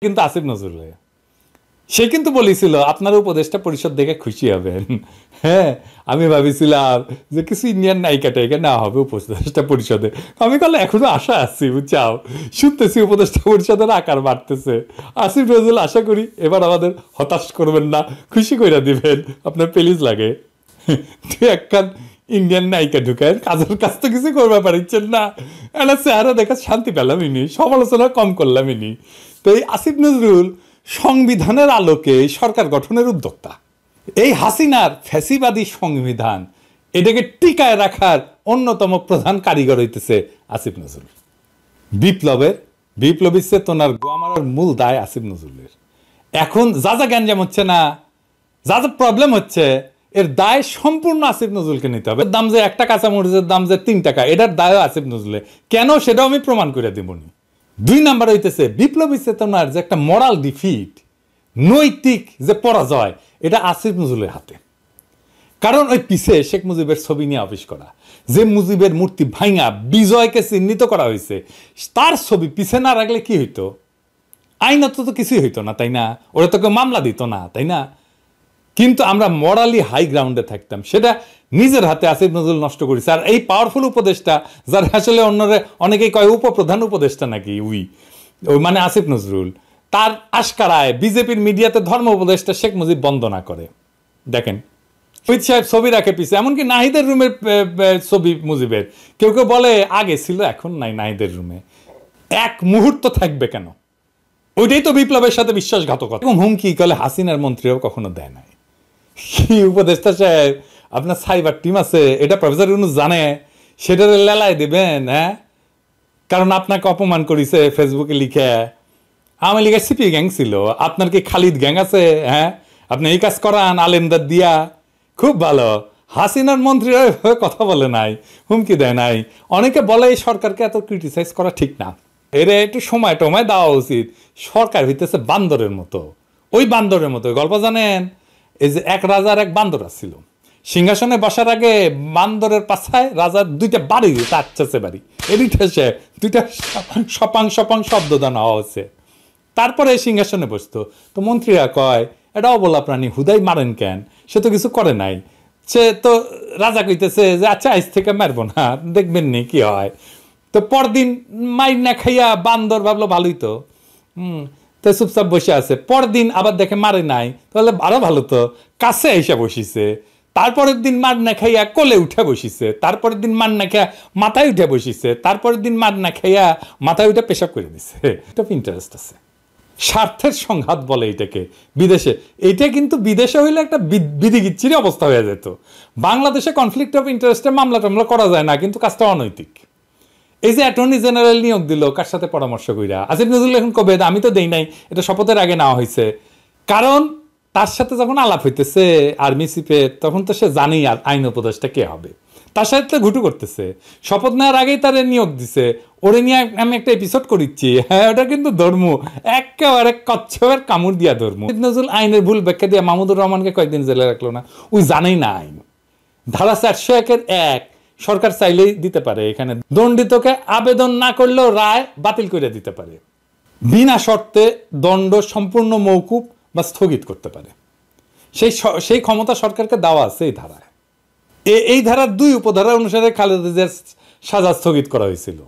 কিন্তু আসিফ নজরুল সে কিন্তু বলেছিল আপনারা উপদেষ্টা পরিষদ দেখে খুশি হবেন। হ্যাঁ, আমি ভাবিছিলাম যে কিছু ইন্ডিয়ান নায়িকা টাইকা না হবে উপদেষ্টা পরিষদে। আমি বললাম এখনো আশা আছি, বুঝছাও, শুনতেছি উপদেষ্টা পরিষদের আকার বাড়তেছে। আসিফ নজরুল আশা করি এবার আমাদের হতাশ করবেন না, খুশি করে দিবেন। আপনার প্লিজ লাগে তুই একখান ইন্ডিয়ান নায়িকা ঢুকেন, কাজের কাজ তো কিছু করবে পারছেন না, একটা চেহারা দেখা শান্তি পেলাম ইনি, সমালোচনা কম করলাম ইনি। তো এই আসিফ নজরুল সংবিধানের আলোকে সরকার গঠনের উদ্যোক্তা। এই হাসিনার ফ্যাসিবাদী সংবিধান এটাকে টিকায় রাখার অন্যতম প্রধান কারিগর হইতেছে আসিফ নজরুল। বিপ্লবী চেতনার গোয়া মারার মূল দায় আসিফ নজরুলের। এখন যা যা গ্যাঞ্জাম হচ্ছে না, যা যা প্রবলেম হচ্ছে, এর দায় সম্পূর্ণ আসিফ নজরুলকে নিতে হবে। দাম যে একটা কাঁচামরিচের দাম যে 3 টাকা, এটার দায়ও আসিফ নজরুলের। কেন সেটাও আমি প্রমাণ করে দেবনি। 2 নাম্বার হইতেছে বিপ্লবী চেতনার যে একটা মোরাল ডিফিট, নৈতিক যে পরাজয়, এটা আসিফ নজরুলের হাতে। কারণ ওই পিছে শেখ মুজিবের ছবি নিয়ে অফিস করা, যে মুজিবের মূর্তি ভাঙা বিজয়কে চিহ্নিত করা হয়েছে, তার ছবি পিছে না রাখলে কি হইতো? আইনত তো কিছুই হইতো না, তাই না? ওরা তো কেউ মামলা দিত না, তাই না? কিন্তু আমরা মরালি হাই গ্রাউন্ডে থাকতাম, সেটা নিজের হাতে আসিফ নজরুল নষ্ট করেছে। আর এই পাওয়ারফুল উপদেষ্টা, যার আসলে অনেকেই কয় উপপ্রধান উপদেষ্টা নাকি, ওই মানে আসিফ নজরুল, তার আশকারায় বিজেপির মিডিয়াতে ধর্ম উপদেষ্টা শেখ মুজিব বন্দনা করে। দেখেন শহীদ সাহেব ছবি রাখে পিছে, এমনকি নাহিদের রুমের ছবি মুজিবের। কেউ কেউ বলে আগে ছিল, এখন নাই নাহিদের রুমে। এক মুহূর্ত থাকবে কেন? ওইটাই তো বিপ্লবের সাথে বিশ্বাসঘাতকতা। এবং হুমকি কলে হাসিনার মন্ত্রীরাও কখনো দেয় নাই। কি উপদেষ্টা সাহেব, আপনার সাইবার টিম আছে, এটা প্রফেসর ইউনূস জানে, সেটার লেলায় দেবেন? হ্যাঁ, কারণ আপনাকে অপমান করেছে ফেসবুকে লিখে। আমি লিখে সিপি গ্যাং ছিল, আপনার কি খালিদ গ্যাং আছে? হ্যাঁ, আপনি এই কাজ করান আলেমদার দিয়া, খুব ভালো। হাসিনার মন্ত্রীরা কথা বলে নাই, হুমকি দেয় নাই। অনেকে বলে এই সরকারকে এত ক্রিটিসাইজ করা ঠিক না, এর একটু সময় টময় দেওয়া উচিত। সরকার হইতেছে বান্দরের মতো। ওই বান্দরের মতো গল্প জানেন? এই যে এক রাজার এক বান্দর ছিল, সিংহাসনে বসার আগে বান্দরের পাছায় রাজার 2টা বাড়ি, তাচ্ছে বাড়ি, এদিকে সে 2টা সপাং সপাং শব্দদান হওয়া হচ্ছে। তারপরে সিংহাসনে বসতো। তো মন্ত্রীরা কয় এটা অবলা প্রাণী, হুদাই মারেন কেন? সে তো কিছু করে নাই। সে তো রাজা কইতেছে যে আচ্ছা আজ থেকে মারবো না, দেখবেন নি কি হয়। তো পরদিন মাইর না খাইয়া বান্দর ভাবলো ভালোই তো, তো চুপচাপ বসে আছে। পরদিন আবার দেখে মারে নাই, তাহলে আরো ভালো তো, কাছে এসে বসিছে। তারপরের দিন মার না খাইয়া কোলে উঠে বসিছে। তারপরের দিন মার না খাইয়া মাথায় উঠে বসিছে। তারপরের দিন মার না খাইয়া মাথায় উঠে পেশাব করে দিছে। এটা ইন্টারেস্ট আছে, স্বার্থের সংঘাত বলে এটাকে বিদেশে। এটা কিন্তু বিদেশে হইলে একটা বিধিগিচ্ছিরি অবস্থা হয়ে যেত। বাংলাদেশে কনফ্লিক্ট অফ ইন্টারেস্টে মামলা টামলা করা যায় না, কিন্তু কাজটা অনৈতিক। এই যে অ্যাটর্নি জেনারেল নিয়োগ দিল, কার সাথে পরামর্শ কইরা? আসিফ নজরুল এখন কবে, আমি তো দেই নাই, এটা শপথের আগে নেওয়া হয়েছে। কারণ তার সাথে যখন আলাপ হইতেছে আর্মি চিফের, তখন তো সে জানেই আর আইন উপদেষ্টা কে হবে। তার সাথে তো ঘুটু করতেছে, শপথ নেওয়ার আগেই তারে নিয়োগ দিছে। ওরে নিয়ে আমি একটা এপিসোড করিচ্ছি। হ্যাঁ, ওটা কিন্তু ধর্ম একেবারে কচ্ছপের কামড় দিয়া ধর্ম। আসিফ নজরুল আইনের ভুল ব্যাখ্যা দিয়ে মাহমুদুর রহমানকে কয়েকদিন জেলে রাখলো না, ওই জানেই না আইন। ধারা 401 সরকার চাইলেই দিতে পারে, এখানে দণ্ডিতকে আবেদন না করলেও রায় বাতিল করে দিতে পারে, বিনা শর্তে দণ্ড সম্পূর্ণ মৌকুব বা স্থগিত করতে পারে। সেই ক্ষমতা সরকারকে দেওয়া আছে এই ধারায়। এই ধারার 2 উপধারা অনুসারে খালেদা জিয়ার সাজা স্থগিত করা হয়েছিল।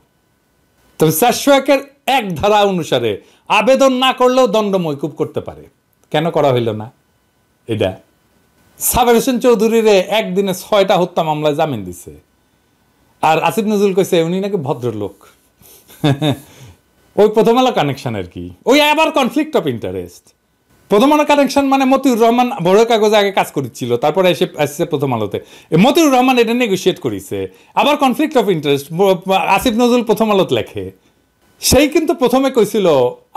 তবে 401 1 ধারা অনুসারে আবেদন না করলেও দণ্ড মৌকুব করতে পারে। কেন করা হইল না? এটা সাবের হোসেন চৌধুরীর একদিনে 6টা হত্যা মামলায় জামিন দিছে। আর আসিফ নজরুল কইছে উনি নাকি ভদ্রলোক। ওই প্রথম আলো কানেকশন আর কি, ওই আবার কনফ্লিক্ট অফ ইন্টারেস্ট। প্রথম আলো কানেকশন মানে মতিউর রহমান বড় কাগজে আগে কাজ করেছিল, তারপরে এসে প্রথম আলোতে। মতিউর রহমান এটা নেগোসিয়েট করেছে। আবার conflict of interest Asif Nazrul প্রথম আলোতে লেখে। সেই কিন্তু প্রথমে কইছিল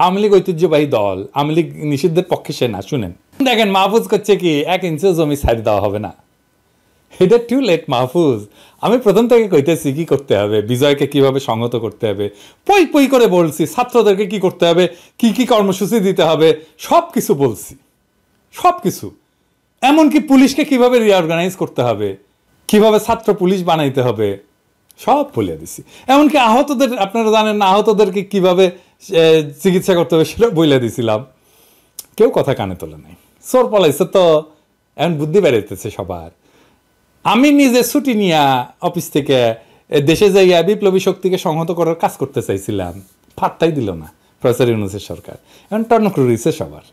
আওয়ামী লীগ ঐতিহ্যবাহী দল, আওয়ামী লীগ নিষিদ্ধের পক্ষে সে না। শুনেন, দেখেন মাহফুজ করছে কি 1 ইঞ্চিও জমি ছাড় দেওয়া হবে না। এটা টু লেট মাহফুজ। আমি প্রথম থেকে কইতেছি কি করতে হবে, বিজয়কে কিভাবে সংহত করতে হবে, পই পই করে বলছি। ছাত্রদেরকে কি করতে হবে, কি কি কর্মসূচি দিতে হবে, সব কিছু বলছি, সব কিছু। এমনকি পুলিশকে কিভাবে রিঅর্গানাইজ করতে হবে, কিভাবে ছাত্র পুলিশ বানাইতে হবে, সব বলে দিছি। এমনকি আহতদের, আপনারা জানেন না, আহতদেরকে কিভাবে চিকিৎসা করতে হবে সেটা বইলে দিছিলাম, কেউ কথা কানে তোলে নাই। চোর পলাইছে তো এখন বুদ্ধি বেড়াইতেছে সবার। আমি নিজে ছুটি নিয়ে অফিস থেকে দেশে যাইয়া বিপ্লবী শক্তিকে সংহত করার কাজ করতে চাইছিলাম, ফাত্তাই দিল না প্রফেসর ইউনূসের সরকার। এখন টনক রয়েছে সবার।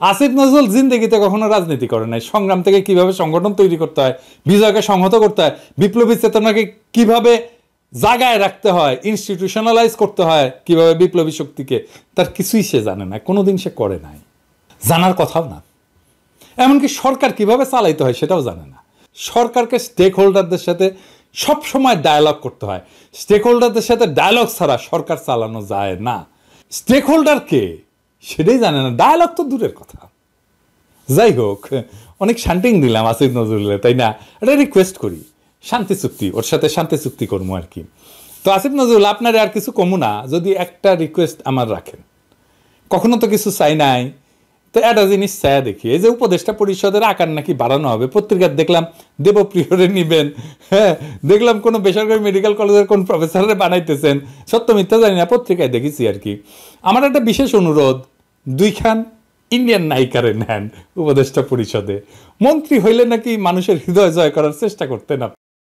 আসিফ নজরুল জিন্দেগিতে কখনো রাজনীতি করে নাই। সংগ্রাম থেকে কিভাবে সংগঠন তৈরি করতে হয়, বিজয়কে সংহত করতে হয়, বিপ্লবী চেতনাকে কিভাবে জাগায় রাখতে হয়, ইনস্টিটিউশনালাইজ করতে হয় কিভাবে বিপ্লবী শক্তিকে, তার কিছুই সে জানে না, কোনোদিন সে করে নাই, জানার কথাও না। এমনকি সরকার কিভাবে চালাইতে হয় সেটাও জানে না। সরকারকে স্টেক হোল্ডারদের সাথে সবসময় ডায়ালগ করতে হয়। স্টেক হোল্ডারদের সাথে ডায়ালগ ছাড়া সরকার চালানো যায় না। স্টেক হোল্ডার কে সেটাই জানে না, ডায়ালগ তো দূরের কথা। যাই হোক, অনেক শান্তিং দিলাম আসিফ নজরুলের, তাই না? এটা রিকোয়েস্ট করি শান্তি চুক্তি, ওর সাথে শান্তি চুক্তি করবো আর কি। তো আসিফ নজরুল, আপনার আর কিছু কমু না, যদি একটা রিকোয়েস্ট আমার রাখেন। কখনো তো কিছু চাই নাই, তো একটা জিনিস চায় দেখি, এই যে উপদেষ্টা পরিষদের আকার নাকি বাড়ানো হবে, পত্রিকার দেখলাম দেবপ্রিয়রে নিবেন, হ্যাঁ দেখলাম কোনো বেসরকারি মেডিকেল কলেজের কোন প্রফেসরে বানাইতেছেন, সত্য মিথ্যা জানি না, পত্রিকায় দেখেছি আর কি। আমার একটা বিশেষ অনুরোধ, 2 খান ইন্ডিয়ান নায়িকারে নেন উপদেষ্টা পরিষদে। মন্ত্রী হইলে নাকি মানুষের হৃদয় জয় করার চেষ্টা করতেন।